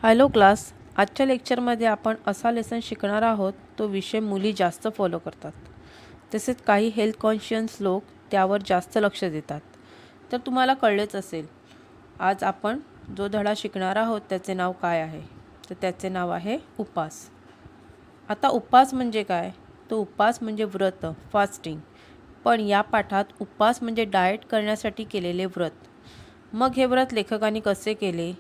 Hello class. आजच्या लेक्चरमध्ये आपण असा लेसन शिकणार आहोत तो विषय मुली जास्त फॉलो करतात, तसेच काही हेल्थ कॉन्शियस लोक त्यावर जास्त लक्ष देतात. तर तुम्हाला कळलेच असेल आज आपण जो धडा शिकणार आहोत त्याचे नाव काय आहे. तर त्याचे नाव आहे उपवास. आता उपवास म्हणजे काय? तो उपवास म्हणजे व्रत, फास्टिंग. पण या पाठात उपवास म्हणजे डाएट करण्यासाठी केलेले व्रत. मग हे व्रत लेखकांनी कसे केले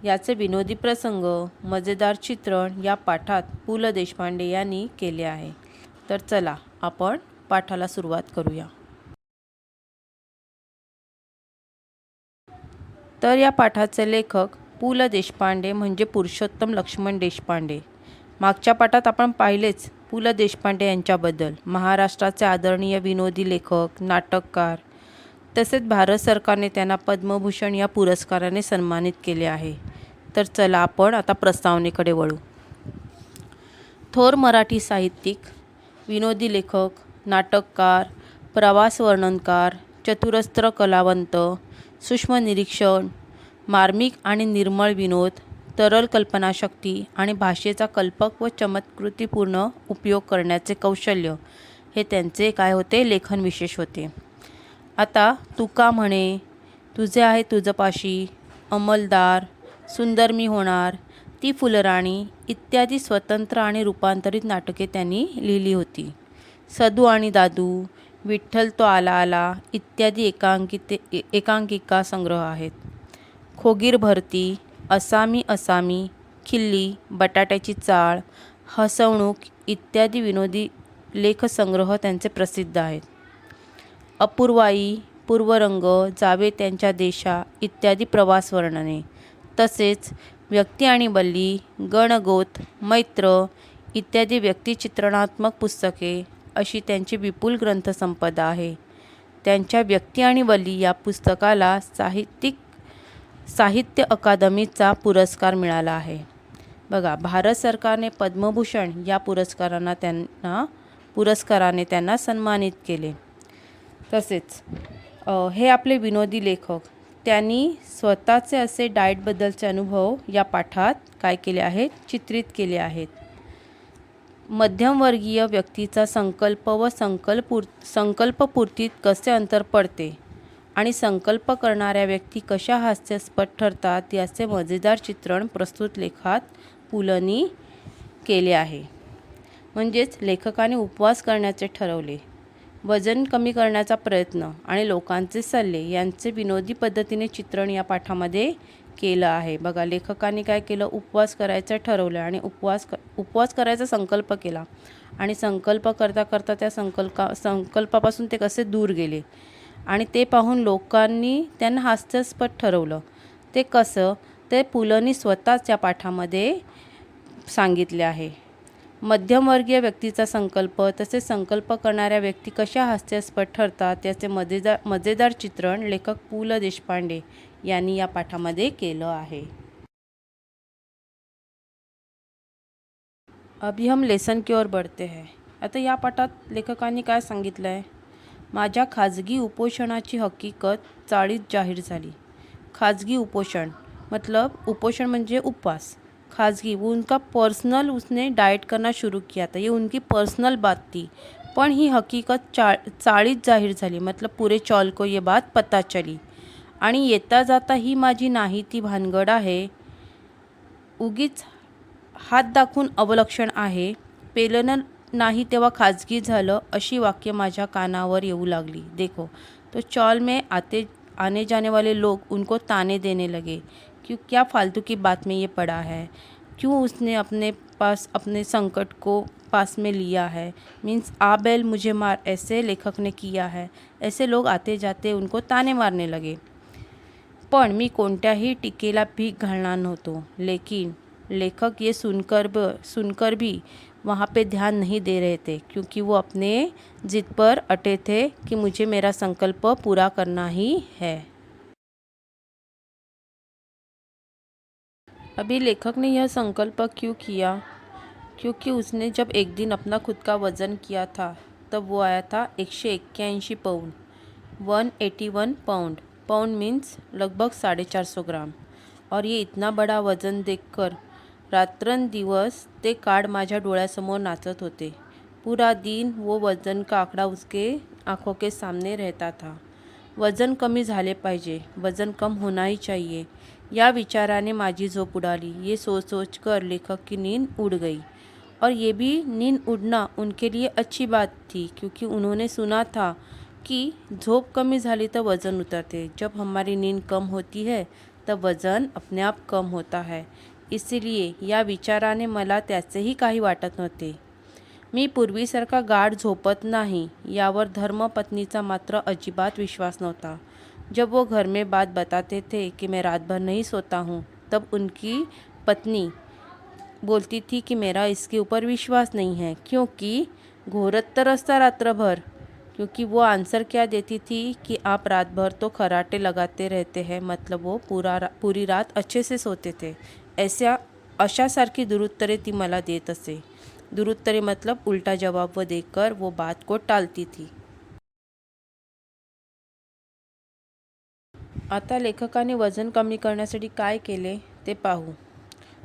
याचे विनोदी प्रसंग, मजेदार चित्रण या पाठात पु ल देशपांडे यांनी केले आहे. तर चला आपण पाठाला सुरुवात करूया. तर या पाठाचे लेखक पु ल देशपांडे म्हणजे पुरुषोत्तम लक्ष्मण देशपांडे. मागच्या पाठात आपण पाहिलेच पु ल देशपांडे यांच्याबद्दल. महाराष्ट्राचे आदरणीय विनोदी लेखक, नाटककार, तसेच भारत सरकारने त्यांना पद्मभूषण या पुरस्काराने सन्मानित केले आहे. तर चला आपण आता प्रस्तावनेकडे वळू. थोर मराठी साहित्यिक, विनोदी लेखक, नाटककार, प्रवास वर्णनकार, चतुरस्त्र कलावंत, सूक्ष्म निरीक्षण, मार्मिक आणि निर्मळ विनोद, तरल कल्पनाशक्ती आणि भाषेचा कल्पक व चमत्कृतीपूर्ण उपयोग करण्याचे कौशल्य हे त्यांचे काय होते? लेखन विशेष होते. आता तुका म्हणे, तुझे आहे तुझपाशी, अंमलदार, सुंदर मी होणार, ती फुलराणी इत्यादी स्वतंत्र आणि रूपांतरित नाटके त्यांनी लिहिली होती. सदू आणि दादू, विठ्ठल तो आला आला इत्यादी एकांकिका संग्रह आहेत. खोगीर भरती, असामी असामी, खिल्ली, बटाट्याची चाळ, हसवणूक इत्यादी विनोदी लेखसंग्रह त्यांचे प्रसिद्ध आहेत. अपूर्वाई, पूर्वरंग, जावे त्यांच्या देशा इत्यादी प्रवास वर्णने, तसेच व्यक्ती आणि बल्ली, गणगोत, मैत्र इत्यादी व्यक्तिचित्रणात्मक पुस्तके अशी त्यांची विपुल ग्रंथसंपदा आहे. त्यांच्या व्यक्ती आणि बल्ली या पुस्तकाला साहित्य अकादमीचा पुरस्कार मिळाला आहे. बघा, भारत सरकारने पद्मभूषण या पुरस्काराने त्यांना सन्मानित केले. तसेच हे आपले विनोदी लेखक, त्यांनी स्वतःचे असे डाएटबद्दलचे अनुभव या पाठात काय केले आहेत? चित्रित केले आहेत. मध्यमवर्गीय व्यक्तीचा संकल्प व संकल्पपूर्तीत कसे अंतर पडते आणि संकल्प करणाऱ्या व्यक्ती कशा हास्यास्पद ठरतात याचे मजेदार चित्रण प्रस्तुत लेखात पुलंनी केले आहे. म्हणजेच लेखकाने उपवास करण्याचे ठरवले, वजन कमी करण्याचा प्रयत्न आणि लोकांचे सल्ले यांचे विनोदी पद्धतीने चित्रण या पाठामध्ये केलं आहे. बघा, लेखकाने काय केलं? उपवास करायचं ठरवलं आणि उपवास करायचा संकल्प केला आणि संकल्प करता करता त्या संकल्पापासून ते कसे दूर गेले आणि ते पाहून लोकांनी त्यांना हास्यास्पद ठरवलं. ते कसं? ते पुलंनी स्वतःच या पाठामध्ये सांगितले आहे. मध्यमवर्गीय व्यक्तीचा संकल्प तसेच संकल्प करणाऱ्या व्यक्ती कशा हास्यास्पद ठरतात याचे मजेदार चित्रण लेखक पु ल देशपांडे यांनी या पाठामध्ये केलं आहे. अभी हम लेसन की ओर बढ़ते हैं. आता या पाठात लेखकांनी काय सांगितलं आहे? माझ्या खाजगी उपोषणाची हकीकत चाळीत जाहीर झाली. खाजगी उपोषण मतलब उपोषण म्हणजे उपवास. खाजगी, वो उनका पर्सनल, उसने डाइट करना शुरू किया था, ये उनकी पर्सनल बात थी. पण ही हकीकत चाळीत जाहीर झाली मतलब पूरे चौल को ये बात पता चली. आणि येता जाता ही माझी नाही ती भानगड आहे, उगीच हात दाखवून अवलक्षण आहे, पेलं नाही तेव्हा खाजगी झालं अशी वाक्य माझ्या कानावर येऊ लागली. देखो तो चौल में आने जाने वाले लोग उनको ताने देने लगे, क्यों क्या फालतू की बात में ये पड़ा है, क्यों उसने अपने पास अपने संकट को पास में लिया है, मीन्स आ बैल मुझे मार, ऐसे लेखक ने किया है. ऐसे लोग आते जाते उनको ताने मारने लगे. पण मी कोणत्याही टीकेला भीक घालणार नव्हतो. लेकिन लेखक ये सुनकर भी वहाँ पे ध्यान नहीं दे रहे थे, क्योंकि वो अपने जिद पर अटे थे कि मुझे मेरा संकल्प पूरा करना ही है. अभी लेखक ने यह संकल्प क्यों किया? क्योंकि उसने जब एक दिन अपना खुद का वज़न किया था तब वो आया था 181 पाउंड, 181 पाउंड. पाउंड मीन्स लगभग 450 ग्राम. और ये इतना बड़ा वजन देखकर रात्रंदिवस ते कार्ड माझ्या डोळ्यासमोर नाचत होते। पूरा दिन वो वजन का आंकड़ा उसके आंखों के सामने रहता था। वजन कमी झाले पाहिजे, वजन कम होना ही चाहिए, या विचाराने माझी झोप उडाली। ये सोच सोच कर लेखक की नींद उड़ गई। और ये भी नींद उड़ना उनके लिए अच्छी बात थी, क्योंकि उन्होंने सुना था कि झोप कमी झाली तो वज़न उतरते। जब हमारी नींद कम होती है तब वज़न अपने आप कम होता है। इसीलिए या विचाराने मला त्याचेही काही वाटत नव्हते। मी पूर्वीसारखा गाढ झोपत नाही यावर धर्मपत्नीचा मात्र अजिबात विश्वास नव्हता। जब वो घर में बात बताते थे कि मैं रात भर नहीं सोता हूँ, तब उनकी पत्नी बोलती थी कि मेरा इसके ऊपर विश्वास नहीं है, क्योंकि घोरत तरसता रात्र भर। क्योंकि वो आंसर क्या देती थी कि आप रात भर तो खराटे लगाते रहते हैं, मतलब वो पूरी रात अच्छे से सोते थे। अशासारखी दुरुत्तरे ती मला देत असे। दुरुत्तरे मतलब उल्टा जवाब वो देकर वो बात को टालती थी। आता लेखकाने वजन कमी करण्यासाठी काय केले ते पाहू।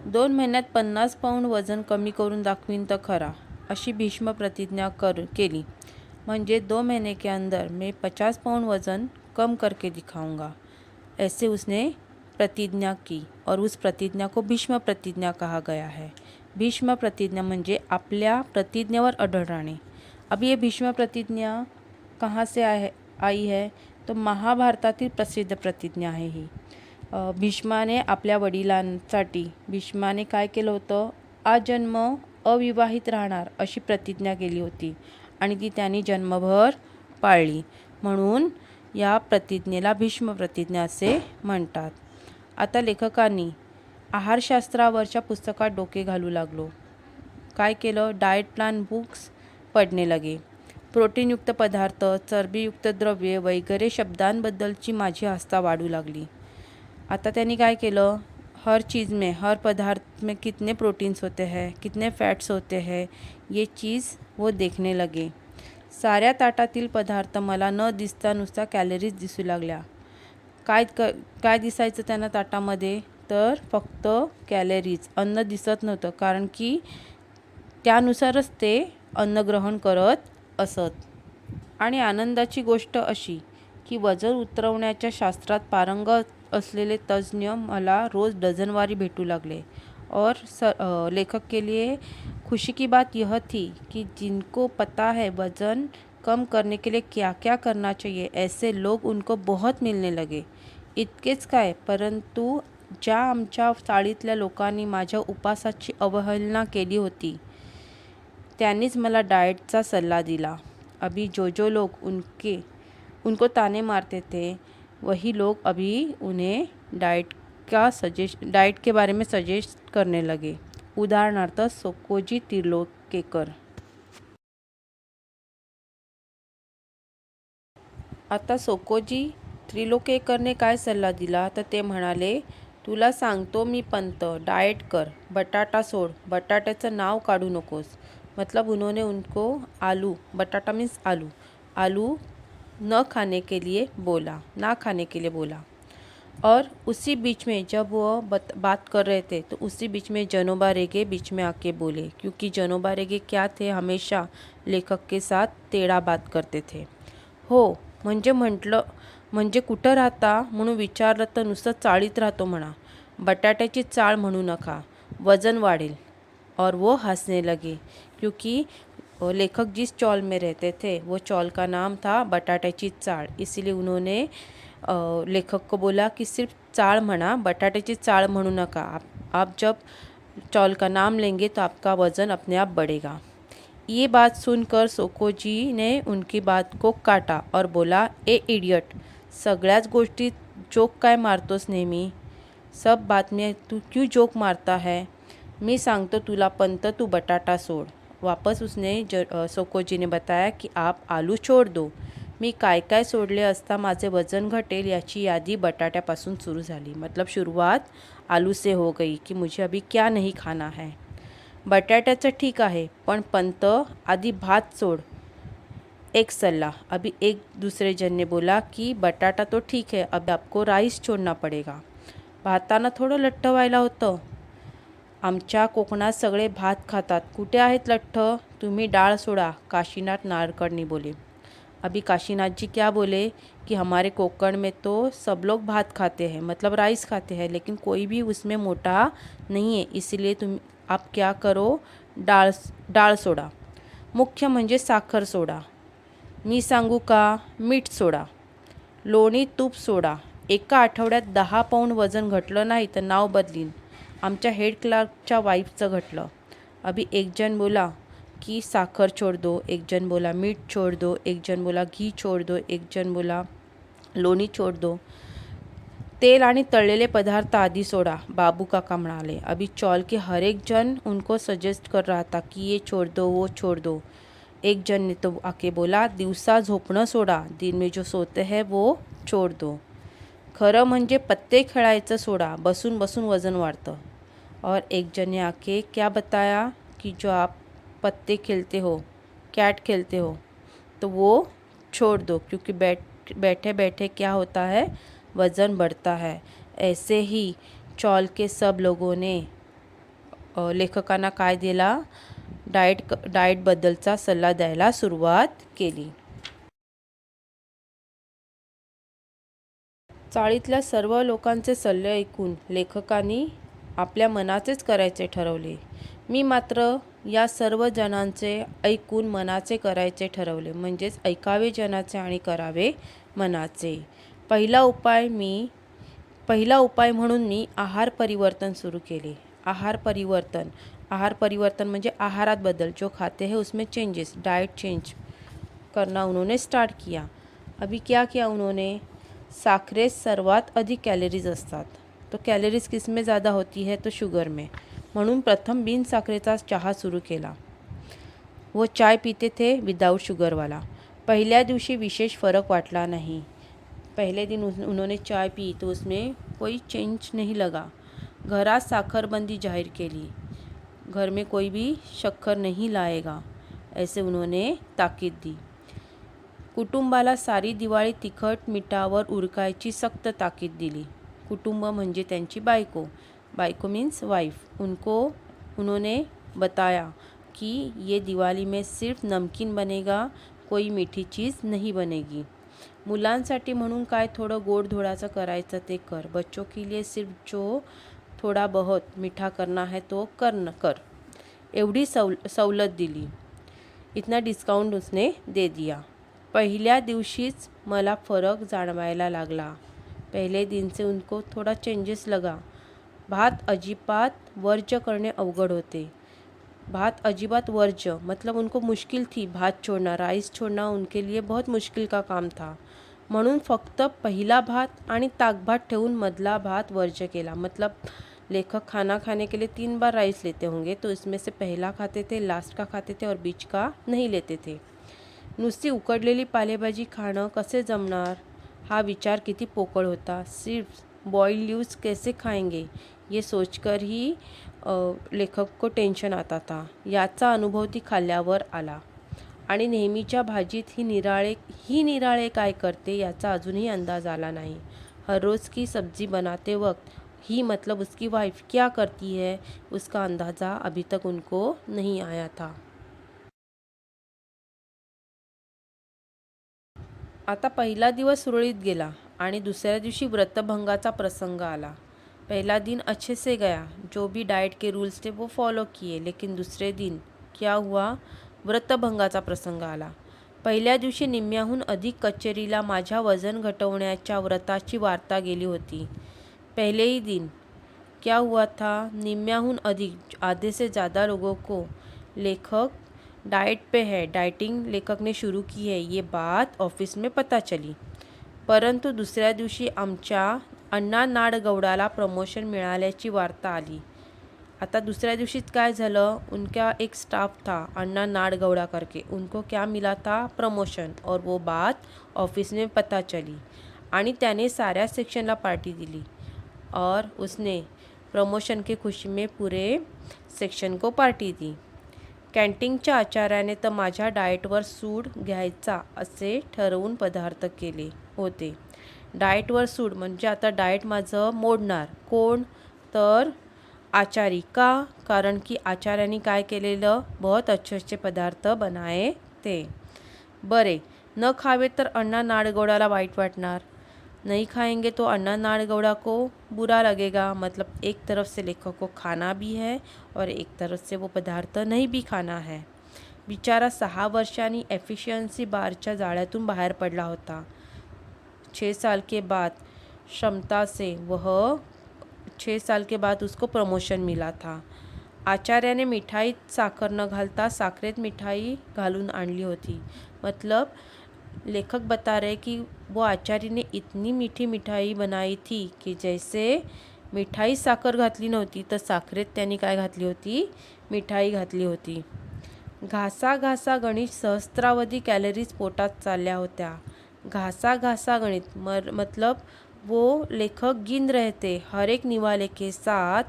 2 महिन्यात 50 पाऊंड वजन कमी करून दाखवीन तर खरा, अशी भीष्म प्रतिज्ञा केली। म्हणजे 2 महीने के अंदर मैं 50 पाउंड वज़न कम करके दिखाऊंगा, ऐसे उसने प्रतिज्ञा की। और उस प्रतिज्ञा को भीष्म प्रतिज्ञा कहा गया है। भीष्म प्रतिज्ञा म्हणजे आपल्या प्रतिज्ञेवर अडळ राहणे। अब ये भीष्म प्रतिज्ञा कहाँ से आई है, तो महाभारतातील प्रसिद्ध प्रतिज्ञा आहे ही। भीष्माने आपल्या वडिलांसाठी भीष्माने काय केलं होतं, आजन्म अविवाहित राहणार अशी प्रतिज्ञा केली होती आणि ती त्यांनी जन्मभर पाळली, म्हणून या प्रतिज्ञेला भीष्म प्रतिज्ञा असे म्हणतात। आता लेखकांनी आहारशास्त्रावरच्या पुस्तकात डोके घालू लागलो। काय केलं, डाएट प्लान बुक्स पडणे लगे। प्रोटीनयुक्त पदार्थ, चरबीयुक्त द्रव्ये वगैरे शब्दांबद्दलची माझी आस्था वाढू लागली। आता त्यांनी काय केलं, हर चीज़ में, हर पदार्थ में कितने प्रोटीन्स होते हैं, कितने फैट्स होते हैं, ये चीज़ वो देखने लगे। साऱ्या ताटातील पदार्थ मला न दिसता नुसता कॅलरीज दिसू लागल्या। काय दिसायचं त्यांना ताटामध्ये, तर फक्त कॅलरीज, अन्न दिसत नव्हतं, कारण की त्यानुसारच ते अन्न ग्रहण करत असत। आणि आनंदाची गोष्ट अशी की वजन उतरवण्याच्या शास्त्रात पारंगत असलेले तज्ज्ञ मला रोज़ डझनवारी भेटू लागले। और लेखक के लिए खुशी की बात यह थी कि जिनको पता है वज़न कम करने के लिए क्या क्या करना चाहिए, ऐसे लोग उनको बहुत मिलने लगे। इतकेच काय, परंतु ज्या आमच्या चाळीतल्या लोकांनी माझ्या उपासाची अवहेलना केली होती, त्यांनीच मला डाएटचा सल्ला दिला। अभी जो लोग उनको ताने मारते थे, वही लोग अभी उन्हें डाइट के बारे में सजेस्ट करने लगे। उदाहरणार्थ सोकोजी त्रिलोकेकर। आता सोकोजी त्रिलोकेकरने काय सल्ला दिला, तर ते म्हणाले, तुला सांगतो मी पंत, डाएट कर, बटाटा सोड, बटाट्याचं नाव काढू नकोस। मतलब उन्होंने उनको आलू, बटाटा मीन्स आलू न खाने के लिए बोला, ना खाने के लिए बोला। और उसी बीच में जब वो बात कर रहे थे, तो उसी बीच में जनोबा रेगे बीच में आके बोले, क्योंकि जनोबा रेगे क्या थे, हमेशा लेखक के साथ टेढ़ा बात करते थे। हो म्हणजे कुठं राहता म्हणून विचारलं तर नुसतं चाळीत राहतो म्हणा, बटाट्याची चाळ म्हणू नका, वजन वाढेल। और वो हंसने लगे, क्योंकि लेखक जिस चौल में रहते थे वो चौल का नाम था बटाट्याची चाळ। इसीलिए उन्होंने लेखक को बोला कि सिर्फ चाळ म्हणा, बटाट्याची चाळ म्हणू नका। आप जब चौल का नाम लेंगे तो आपका वज़न अपने आप बढ़ेगा। ये बात सुनकर सोकोजी ने उनकी बात को काटा और बोला, ए इडियट, सगळ्याच गोष्टी जोक काय मारतोस नेहमी, सब बात में तू क्यों जोक मारता है? मी सांगतो तुला पंत, तू बटाटा सोड। वापस उसने सोकोजी ने बताया कि आप आलू छोड़ दो। मी काय काय सोडले असता माझे वजन घटेल याची यादी बटाट्यापासून सुरू झाली। मतलब शुरुआत आलू से हो गई कि मुझे अभी क्या नहीं खाना है। बटाट्याचं ठीक आहे, पण पंत आधी भात सोड। एक सल्ला। अभी एक दूसरे जन ने बोला कि बटाटा तो ठीक है, अब आपको राइस छोड़ना पड़ेगा। भातानं थोडं लठ्ठ व्हायला होतं. आमच्या कोकणात सगळे भात खातात, कुठे आहेत लठ्ठ? तुम्ही डाळ सोडा, काशीनाथ नाडकर्णी बोले. अभी काशीनाथ जी क्या बोले कि हमारे कोकण में तो सब लोग भात खाते हैं, मतलब राइस खाते हैं, लेकिन कोई भी उसमें मोटा नहीं है, इसलिए तुम आप क्या करो, डाळ डाळ सोडा. मुख्य म्हणजे साखर सोडा. मी सांगू का, मीठ सोडा, लोणी तूप सोडा. एका आठवड्यात 10 पाऊंड वजन घटलं नाही तर नाव बदलीन. आमच्या हेड क्लार्कच्या वाईफचं घटलं. अभी एक जन बोला कि साखर छोड़ दो, एक जन बोला मीठ छोड़ दो, एक जन बोला घी छोड़ दो, एक जन बोला लोणी छोड़ दो. तेल आणि तळलेले पदार्थ आदि सोडा. बाबू काका म्हणाले. अभी चौल के हर एक जन उनको सजेस्ट कर रहा था कि ये छोड़ दो, वो छोड़ दो. एक जन ने तो आके बोला दिवसा झोपणं सोडा, दिन में जो सोते हैं वो छोड़ दो. खरं म्हणजे पत्ते खेळायचं सोडा, बसून बसून वजन वाढतं. और एक जन ने आके क्या बताया कि जो आप पत्ते खेलते हो, कैट खेलते हो, तो वो छोड़ दो, क्योंकि बैठे बैठे क्या होता है, वज़न बढ़ता है. ऐसे ही चौल के सब लोगों ने लेखकांना काय दिला, डाएटबद्दलचा सल्ला द्यायला सुरुवात केली. चाळीतल्या सर्व लोकांचे सल्ले ऐकून लेखकांनी आपल्या मनाचेच करायचे ठरवले. मी मात्र या सर्व जणांचे ऐकून मनाचे करायचे ठरवले, म्हणजेच ऐकावे जनाचे आणि करावे मनाचे. पहिला उपाय म्हणून मी आहार परिवर्तन सुरू केले. आहार परिवर्तन म्हणजे आहारात बदल, जो खाते हैं उसमें चेंजेस, डाइट चेंज करना उन्होंने स्टार्ट किया. अभी क्या किया उन्होंने, साखरेत सर्वात अधिक कॅलरीज असतात, तो कॅलरीज किस में ज़्यादा होती है, तो शुगर में. म्हणून प्रथम बिन साखरेचा चहा सुरू केला. वो चाय पीते थे विदाउट शुगर वाला. पहल्या दिवशी विशेष फ़र्क वाटला नहीं. पहले दिन उन्होंने चाय पी तो उसमें कोई चेंज नहीं लगा. घरात साखरबंदी जाहिर केली. घर में कोई भी शक्कर नहीं लाएगा, ऐसे उन्होंने ताकीद दी. कुटुंबाला सारी दिवाळी तिखट मिठावर उरकायची सख्त ताकीद दिली. कुटुंब म्हणजे त्यांची बायको मीन्स वाइफ. उन्होंने बताया कि ये दिवाली में सिर्फ नमकीन बनेगा, कोई मीठी चीज़ नहीं बनेगी. मुलांसाठी म्हणून काय थोडं गोडधोडाचं करायचं ते कर. बच्चों के लिए सिर्फ जो थोड़ा बहुत मीठा करना है तो कर. एवढी सवलत दिली. इतना डिस्काउंट उसने दे दिया. पहिल्या दिवशीच मला फ़र्क जाणवायला लागला. पहले दिन से उनको थोड़ा चेंजेस लगा. भात अजिबात वर्ज्य करणे अवघड होते. भात अजिबात वर्ज्य मतलब उनको मुश्किल थी भात छोड़ना, राइस छोड़ना उनके लिए बहुत मुश्किल का काम था. म्हणून फक्त पहिला भात आणि ताकभात ठेवून मधला भात वर्ज्य केला. मतलब लेखक खाना खाने के लिए 3 बार राइस लेते होंगे, तो इसमें से पहला खाते थे, लास्ट का खाते थे और बीच का नहीं लेते थे. नुसती उकडलेली पालेभाजी खाणं कसे जमणार, हा विचार किती पोकळ होता. सिर्फ बॉइल्ड लीव्स कैसे खाएंगे, ये सोचकर ही लेखक को टेन्शन आता था. याचा अनुभव ती खाल्ल्यावर आला. आणि नेहमीच्या भाजीत ही निराळे काय करते याचा अजूनही अंदाज आला नाही. हर रोज़ की सब्जी बनाते वक्त ही मतलब उसकी वाइफ क्या करती है, उसका अंदाज़ा अभी तक उनको नहीं आया था. आता पहिला दिवस सुरळीत गेला आणि दुसऱ्या दिवशी व्रतभंगाचा प्रसंग आला. पहला दिन अच्छे से गया, जो भी डाइट के रूल्स थे वो फॉलो किए. लेकिन दूसरे दिन क्या हुआ, व्रतभंगाचा प्रसंग आला. पहिल्या दिवशी निम्म्याहून अधिक कचेरीला माझ्या वजन घटवण्याच्या व्रताची वार्ता गेली होती. पहले ही दिन क्या हुआ था, निम्म्याहून अधिक, आधे से ज़्यादा लोगों को लेखक डाइट पे है, डाइटिंग लेखक ने शुरू की है, ये बात ऑफिस में पता चली. परंतु दुसऱ्या दिवशी आमच्या अण्णा नाडगौडाला प्रमोशन मिळाल्याची वार्ता आली. आता दुसऱ्या दिवशीच काय झालं, उनका एक स्टाफ था अण्णा नाडगौड़ा करके, उनको क्या मिला था, प्रमोशन. और वो बात ऑफिस में पता चली आणि त्याने साऱ्या सेक्शनला पार्टी दिली और उसने प्रमोशन के खुशी में पूरे सेक्शन को पार्टी दी. कॅन्टीनच्या आचार्याने तर माझ्या डाएटवर सूड घ्यायचा असे ठरवून पदार्थ केले होते. डाएटवर सूट म्हणजे आता डाएट माझं मोडणार. कोण? तर आचारी. का? कारण की आचार्यांनी काय केलेलं? बहुत अच्छे अच्छे पदार्थ बनाए थे. बरे, न खावे तर अण्णा नाडगौडाला वाईट वाटणार. नहीं खाएंगे तो अन्ना नाडगौड़ा को बुरा लगेगा. मतलब एक तरफ से लेखक को खाना भी है और एक तरफ से वो पदार्थ नहीं भी खाना है. बिचारा 6 वर्षांनी एफिशियन्सी बारच्या जाळ्यातून बाहेर पडला होता. 6 साल के बाद क्षमता से वह 6 साल के बाद उसको प्रमोशन मिला था. आचार्याने मिठाईत साखर न घालता साखरेत मिठाई घालून आणली होती. मतलब लेखक बता रहे कि वो आचार्य ने इतनी मीठी मिठाई बनाई थी कि जैसे मिठाई साखर घातली नव्हती तर साखरेत त्यांनी काय घातली होती? मिठाई घातली होती. घासा घासा गणित सहस्त्रावधी कॅलरीज पोटात चालल्या होत्या. घासा घासा गणित मतलब वो लेखक गिन रहे थे. हर एक निवाले के साथ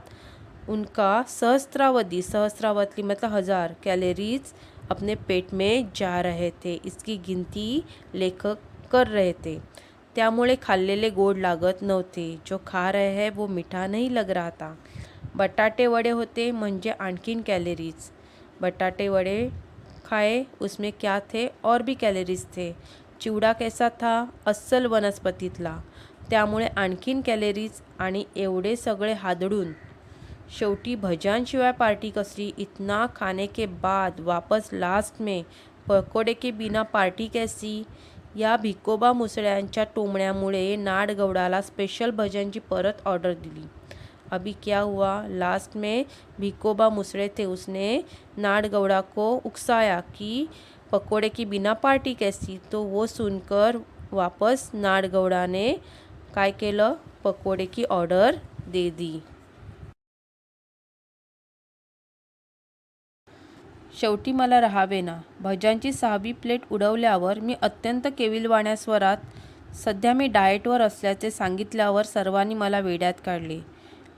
उनका सहस्त्रावधी मतलब 1000 कैलोरीज अपने पेट में जा रहे थे. इसकी गिनती लेखक कर रहे थे. त्यामुळे खाल्लेले गोड लागत नव्हते. जो खा रहे हैं वो मीठा नहीं लग रहा था. बटाटे वडे होते म्हणजे आणखीन कैलोरीज. बटाटे वडे खाए, उसमें क्या थे? और भी कैलोरीज थे. चिवडा कैसा था? अस्सल वनस्पतीतला. त्यामुळे आणखीन कॅलरीज आणि एवढे सगळे हादडून शेवटी भज्यांशिवाय पार्टी कसली? इतना खाने के बाद वापस लास्ट में पकोड़े के बिना पार्टी कैसी? या भिकोबा मुसळ्यांच्या टोमण्यामुळे नाडगौडाला स्पेशल भज्यांची परत ऑर्डर दिली. अभी क्या हुआ? लास्ट में भिकोबा मुसळे थे, उसने नाडगौड़ा को उकसाया कि पकोड़े की बिना पार्टी कैसी? तो वो सुनकर वापस नाडगौड़ा ने काय केलं? पकोड़े की ऑर्डर दे दी. शेवटी मला राहावे ना. भज्यांची 6वी प्लेट उडवल्यावर मी अत्यंत केविलवाण्या स्वरात सध्या मी डाएटवर असल्याचे सांगितल्यावर सर्वांनी मला वेड्यात काढले.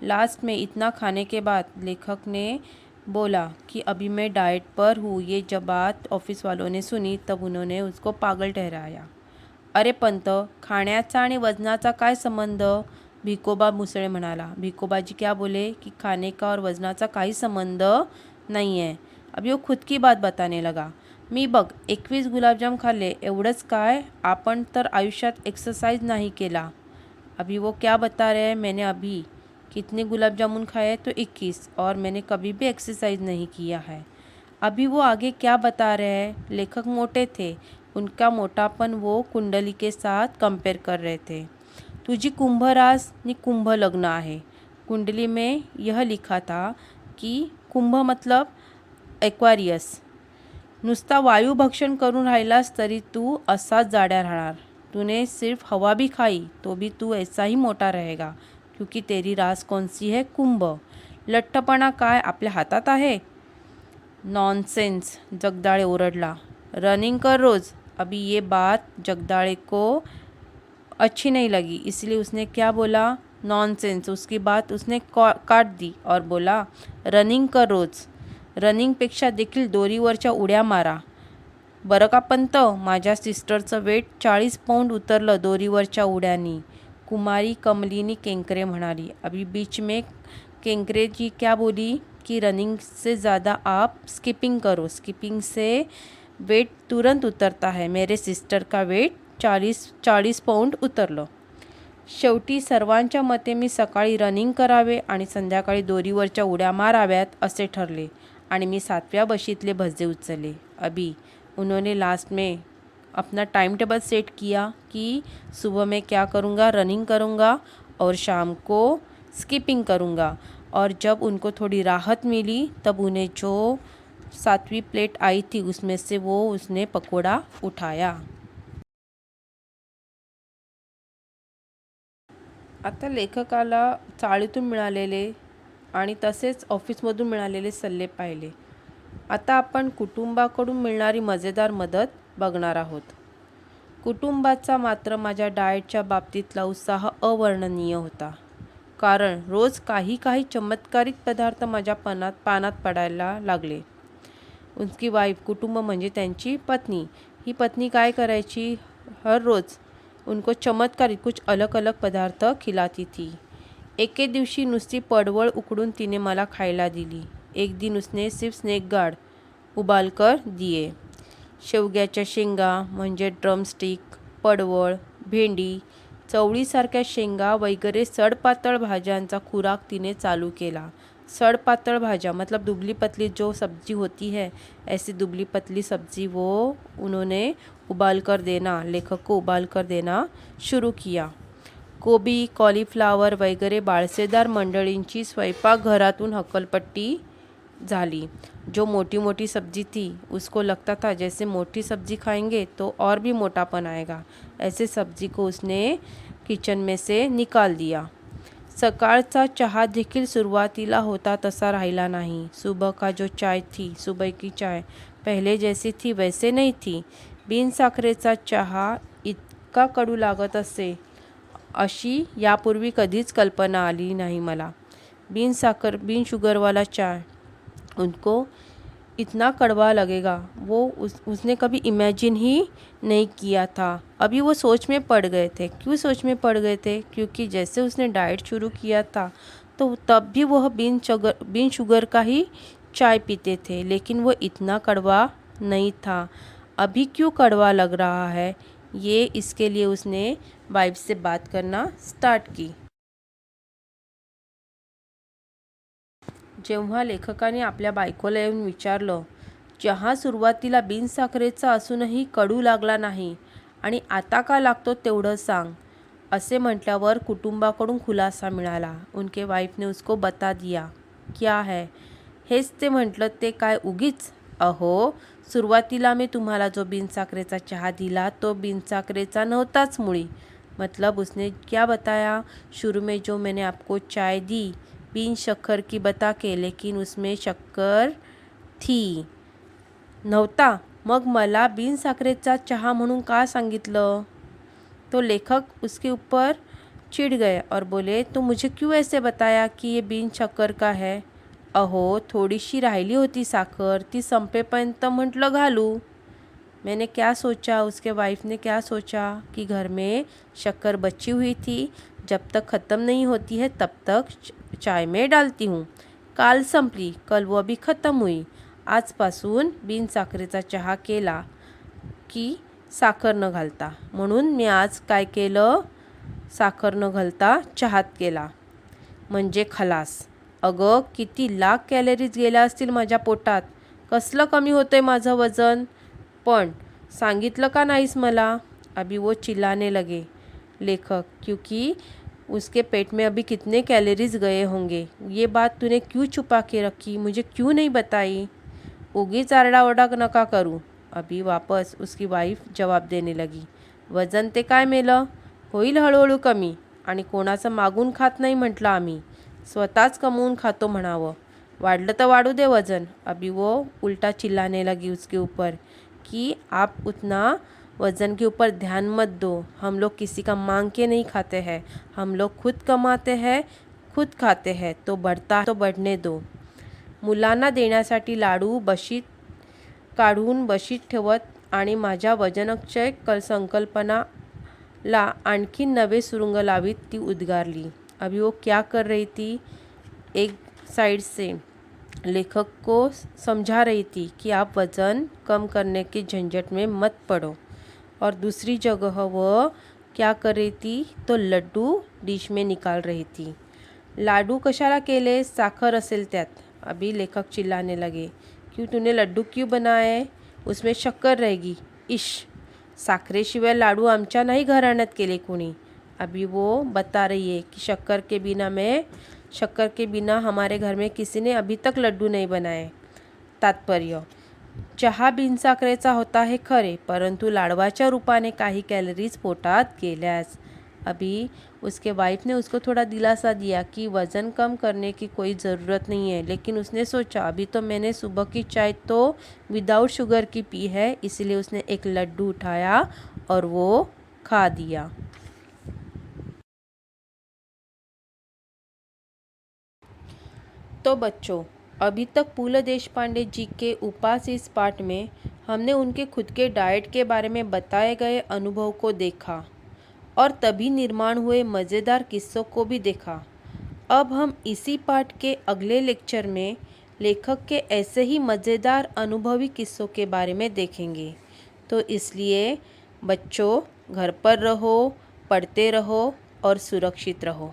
लास्ट में इतना खाने के बाद लेखक ने बोला कि अभी मैं डाइट पर हूँ. ये जब बात ऑफिस वालों ने सुनी तब उन्होंने उसको पागल ठहराया. अरे पंत, खाण्याचा आणि वजनाचा काय संबंध? भिकोबा मुसळे म्हणाला. भिकोबाजी क्या बोले कि खाने का और वजनाचा काही संबंध नहीं है. अभी वो खुद की बात बताने लगा. मी बघ 21 गुलाबजाम खाल्ले, एवढंच काय? आपण तर आयुष्यात एक्सरसाइज नहीं केला. अभी वो क्या बता रहे हैं? मैंने अभी कितने गुलाब जामुन खाए? तो 21. और मैंने कभी भी एक्सरसाइज नहीं किया है. अभी वो आगे क्या बता रहे हैं? लेखक मोटे थे, उनका मोटापन वो कुंडली के साथ कंपेयर कर रहे थे. तुझी कुंभ रास नि कुंभ लग्न आहे. कुंडली में यह लिखा था कि कुंभ मतलब एक्वारियस. नुसता वायू भक्षण करून राहिलास तरी तू असाच जाड्या राहणार. तूने सिर्फ हवा भी खाई तो भी तू ऐसा ही मोटा रहेगा, क्योंकि तेरी रास कौन सी है? कुंभ. लठ्ठपणा काय आपल्या हातात आहे? नॉनसेन्स, जगदाळे ओरडला. रनिंग कर रोज. अभी ये बात जगदाळे को अच्छी नहीं लगी, इसलिए उसने क्या बोला? नॉनसेन्स. उसकी बात उसने काट दी और बोला रनिंग कर रोज. रनिंगपेक्षा देखील दोरीवरच्या उड्या मारा. बरं का पंत, माझ्या सिस्टरचं वेट 40 पाउंड उतरलं दोरीवरच्या उड्यांनी. कुमारी कमलिनी केंकरे म्हणाली. अभी बीच में केंकरे जी क्या बोली कि रनिंग से ज़्यादा आप स्किपिंग करो. स्किपिंग से वेट तुरंत उतरता है. मेरे सिस्टर का वेट 40 पाउंड उतरलं. शेवटी सर्वांच्या मते मी सकाळी रनिंग करावे आणि संध्याकाळी दोरीवरच्या उड्या माराव्यात असे ठरले आणि मी 7व्या बशीतले भज्जे उचलले. अभी उन्होंने लास्ट में अपना टाइम टेबल सेट किया कि सुबह में क्या करूँगा? रनिंग करूँगा और शाम को स्किपिंग करूँगा. और जब उनको थोड़ी राहत मिली तब उन्हें जो 7वीं प्लेट आई थी उसमें से उसने पकोड़ा उठाया. आता लेखकाला चाळीतून मिळालेले आणि तसेच ऑफिसमधून मिळालेले सल्ले पाहिले. आता आपण कुटुंबाकडून मिळणारी मजेदार मदत बघणार आहोत. कुटुंबाचा मात्र माझ्या डाएटच्या बाबतीतला उत्साह अवर्णनीय होता. कारण रोज काही चमत्कारिक पदार्थ माझ्या पानात पडायला लागले. उनकी वाईफ, कुटुंब म्हणजे त्यांची पत्नी. ही पत्नी काय करायची? हर रोज उनको चमत्कारी कुछ अलग अलग पदार्थ खिलाती थी। एके दिवशी नुसती पडवळ उकडून तिने मला खायला दिली। एक दिन उसने सिर्फ स्नेक गार्ड उबालकर दिए। शेवग्याच्या शेंगा म्हणजे ड्रमस्टिक, पडवळ, भेंडी, चवळीसारख्या शेंगा वगैरे सडपातळ भाज्यांचा खुराक तिने चालू केला। सड़पातळ भाजा मतलब दुबली पतली जो सब्जी होती है, ऐसी दुबली पतली सब्जी वो उन्होंने उबाल कर देना, लेखक को उबाल कर देना शुरू किया। कोबी, कॉलीफ्लावर वगैरे बाळसेदार मंडळींची स्वयंपाकघरातून हकलपट्टी झाली। जो मोटी मोटी सब्जी थी उसको लगता था जैसे मोटी सब्जी खाएंगे तो और भी मोटापन आएगा, ऐसे सब्जी को उसने किचन में से निकाल दिया। सकाळचा चहा देखील सुरुवातीला होता तसा राहिला नाही। सुबह का जो चाय थी, सुबह की चाय पहले जैसी थी वैसे नहीं थी। बिन साखरेचा चहा इतका कडू लागत असे अशी यापूर्वी कधीच कल्पना आली नाही मला। बिन साखर बिन शुगर वाला चाय उनको इतना कड़वा लगेगा वो उसने कभी इमेजिन ही नहीं किया था। अभी वो सोच में पड़ गए थे। क्यों सोच में पड़ गए थे? क्योंकि जैसे उसने डाइट शुरू किया था तो तब भी वह बिन शुगर का ही चाय पीते थे, लेकिन वो इतना कड़वा नहीं था। अभी क्यों कड़वा लग रहा है, ये इसके लिए उसने वाइफ से बात करना स्टार्ट की। जेव्हा लेखकाने आपल्या बायकोला येऊन विचारलं, चहा सुरुवातीला बिनसाखरेचा असूनही कडू लागला नाही आणि आता का लागतो तेवढं सांग, असे म्हटल्यावर कुटुंबाकडून खुलासा मिळाला। उनके वाइफ ने उसको बता दिया। क्या है? हेच ते म्हटलं ते काय उगीच? अहो, सुरुवातीला मी तुम्हाला जो बिनसाखरेचा चहा दिला तो बिनसाखरेचा नव्हताच मुळी। मतलब उसने क्या बताया, शुरू में जो मैंने आपको चाय दी बिन शक्कर की बता के, लेकिन उसमें शक्कर थी नव्हता, मग मला बिन साखरेचा चहा म्हणून का सांगितलं? तो लेखक उसके ऊपर चिढ़ गए और बोले, तो मुझे क्यों ऐसे बताया कि ये बिन शक्कर का है? अहो, थोडीशी राहिली होती साखर, ती संपेपर्यंत म्हटलं घालू। मैंने क्या सोचा, उसके वाइफ ने क्या सोचा कि घर में शक्कर बची हुई थी, जब तक ख़त्म नहीं होती है तब तक चाय में डालती हूँ। काल संपली, कल वो भी ख़त्म हुई, आजपासून बिन साखरेचा चहा केला की साखर न घालता, म्हणून मी आज काय केलं, साखर न घालता चहात केला, म्हणजे खलास। अगं, किती लाख कॅलरीज गेल्या असतील माझ्या पोटात, कसलं कमी होतंय माझं वजन, पण सांगितलं का नाहीस मला? अभी वो चिल्लाने लगे लेखक, क्योंकि उसके पेट में अभी कितने कैलोरीज गए होंगे, ये बात तूने क्यों छुपा के रखी, मुझे क्यों नहीं बताई? उगीच आरडाओरडा नका करू। अभी वापस उसकी वाईफ जवाब देने लगी, वजन ते काय मेलं, होईल हळूहळू कमी, आणि कोणाचं मागून खात नाही म्हटलं आम्ही, स्वतःच कमवून खातो म्हणावं, वाढलं तर वाढू दे वजन। अभी वो उल्टा चिल्लाने लगी उसके ऊपर कि आप उतना वज़न के ऊपर ध्यान मत दो, हम लोग किसी का मांग के नहीं खाते हैं, हम लोग खुद कमाते हैं, खुद खाते हैं, तो बढ़ता तो बढ़ने दो। मुलांना देण्यासाठी लाडू बशीत काढून बशीत ठेवत आणि माझ्या वजनक्षय संकल्पनाला आणखी नवे सुरुंग लावीत ती उद्गारली। अभी वो क्या कर रही थी, एक साइड से लेखक को समझा रही थी कि आप वज़न कम करने के झंझट में मत पड़ो, और दूसरी जगह वो क्या कर रही थी, तो लड्डू डिश में निकाल रही थी। लाडू कशाला केले, साखर असेल त्यात। अभी लेखक चिल्लाने लगे, क्यों तूने लड्डू क्यों बनाए, उसमें शक्कर रहेगी। इश, साखरेशिवाय लाडू आमच्या नाही घराण्यात केले कोणी। अभी वो बता रही है कि शक्कर के बिना हमारे घर में किसी ने अभी तक लड्डू नहीं बनाए। तात्पर्य, चहा बिनसाखरेचा होता है खरे, परंतु लाडवाच्या रूपाने काही कॅलरीज पोटात गेल्यास। अभी उसके वाइफ ने उसको थोड़ा दिलासा दिया कि वज़न कम करने की कोई ज़रूरत नहीं है, लेकिन उसने सोचा अभी तो मैंने सुबह की चाय तो विदाउट शुगर की पी है, इसलिए उसने एक लड्डू उठाया और वो खा दिया। तो बच्चों, अभी तक पूल देशपांडे जी के उपास इस पाठ में हमने उनके खुद के डाइट के बारे में बताए गए अनुभव को देखा। और तभी निर्माण हुए मज़ेदार किस्सों को भी देखा। अब हम इसी पाठ के अगले लेक्चर में लेखक के ऐसे ही मज़ेदार अनुभवी किस्सों के बारे में देखेंगे। तो इसलिए बच्चों, घर पर रहो, पढ़ते रहो और सुरक्षित रहो।